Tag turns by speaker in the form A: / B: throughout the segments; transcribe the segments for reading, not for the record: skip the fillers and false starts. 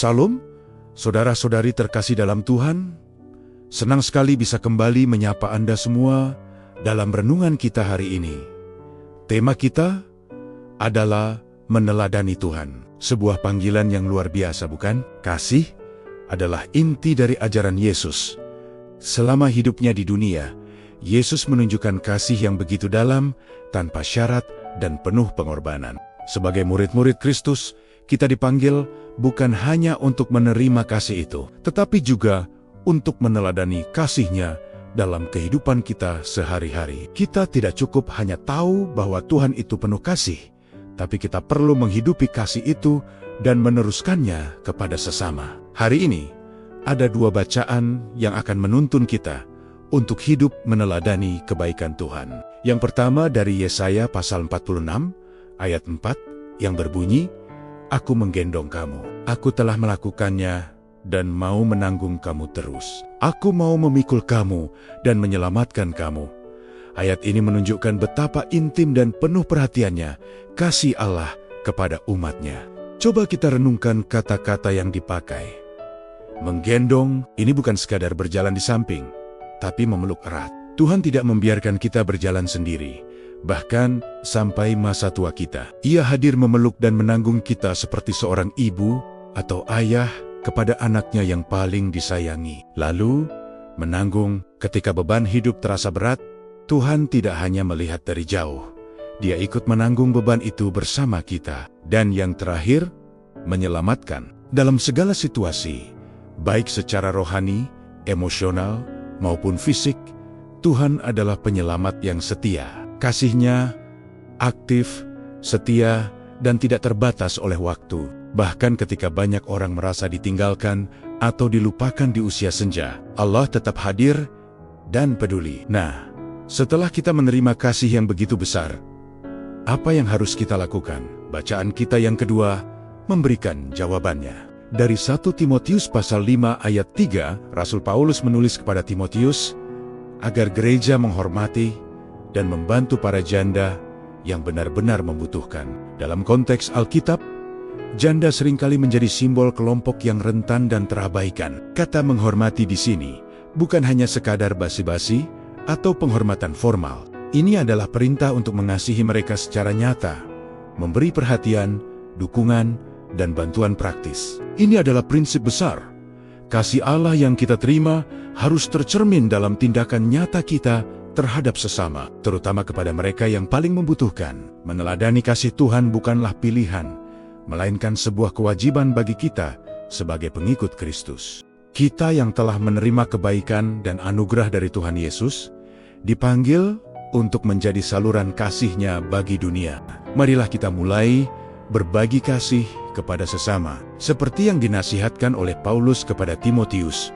A: Salam, saudara-saudari terkasih dalam Tuhan. Senang sekali bisa kembali menyapa Anda semua dalam renungan kita hari ini. Tema kita adalah meneladani Tuhan. Sebuah panggilan yang luar biasa, bukan? Kasih adalah inti dari ajaran Yesus. Selama hidupnya di dunia, Yesus menunjukkan kasih yang begitu dalam, tanpa syarat dan penuh pengorbanan. Sebagai murid-murid Kristus, kita dipanggil bukan hanya untuk menerima kasih itu, tetapi juga untuk meneladani kasih-Nya dalam kehidupan kita sehari-hari. Kita tidak cukup hanya tahu bahwa Tuhan itu penuh kasih, tapi kita perlu menghidupi kasih itu dan meneruskannya kepada sesama. Hari ini, ada dua bacaan yang akan menuntun kita untuk hidup meneladani kebaikan Tuhan. Yang pertama dari Yesaya pasal 46, ayat 4, yang berbunyi, "Aku menggendong kamu, aku telah melakukannya dan mau menanggung kamu terus. Aku mau memikul kamu dan menyelamatkan kamu." Ayat ini menunjukkan betapa intim dan penuh perhatiannya kasih Allah kepada umat-Nya. Coba kita renungkan kata-kata yang dipakai. Menggendong ini bukan sekadar berjalan di samping, tapi memeluk erat. Tuhan tidak membiarkan kita berjalan sendiri, bahkan sampai masa tua kita. Ia hadir memeluk dan menanggung kita seperti seorang ibu atau ayah kepada anaknya yang paling disayangi. Lalu, menanggung ketika beban hidup terasa berat. Tuhan tidak hanya melihat dari jauh. Dia ikut menanggung beban itu bersama kita. Dan yang terakhir, menyelamatkan. Dalam segala situasi, baik secara rohani, emosional, maupun fisik, Tuhan adalah penyelamat yang setia. Kasih-Nya aktif, setia, dan tidak terbatas oleh waktu. Bahkan ketika banyak orang merasa ditinggalkan atau dilupakan di usia senja, Allah tetap hadir dan peduli. Nah, setelah kita menerima kasih yang begitu besar, apa yang harus kita lakukan? Bacaan kita yang kedua memberikan jawabannya. Dari 1 Timotius pasal 5 ayat 3, Rasul Paulus menulis kepada Timotius agar gereja menghormati dan membantu para janda yang benar-benar membutuhkan. Dalam konteks Alkitab, janda seringkali menjadi simbol kelompok yang rentan dan terabaikan. Kata menghormati di sini bukan hanya sekadar basa-basi atau penghormatan formal. Ini adalah perintah untuk mengasihi mereka secara nyata, memberi perhatian, dukungan, dan bantuan praktis. Ini adalah prinsip besar. Kasih Allah yang kita terima harus tercermin dalam tindakan nyata kita terhadap sesama, terutama kepada mereka yang paling membutuhkan. Meneladani kasih Tuhan bukanlah pilihan, melainkan sebuah kewajiban bagi kita sebagai pengikut Kristus. Kita yang telah menerima kebaikan dan anugerah dari Tuhan Yesus, dipanggil untuk menjadi saluran kasih-Nya bagi dunia. Marilah kita mulai berbagi kasih kepada sesama, seperti yang dinasihatkan oleh Paulus kepada Timotius,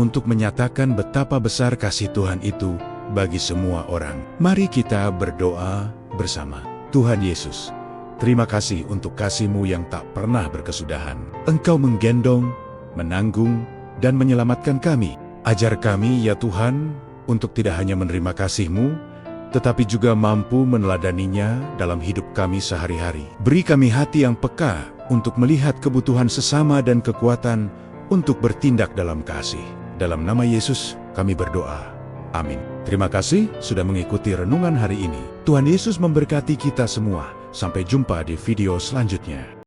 A: untuk menyatakan betapa besar kasih Tuhan itu bagi semua orang. Mari kita berdoa bersama. Tuhan Yesus, terima kasih untuk kasih-Mu yang tak pernah berkesudahan. Engkau menggendong, menanggung, dan menyelamatkan kami. Ajar kami, ya Tuhan, untuk tidak hanya menerima kasih-Mu, tetapi juga mampu meneladaninya dalam hidup kami sehari-hari. Beri kami hati yang peka untuk melihat kebutuhan sesama dan kekuatan untuk bertindak dalam kasih. Dalam nama Yesus, kami berdoa. Amin. Terima kasih sudah mengikuti renungan hari ini. Tuhan Yesus memberkati kita semua. Sampai jumpa di video selanjutnya.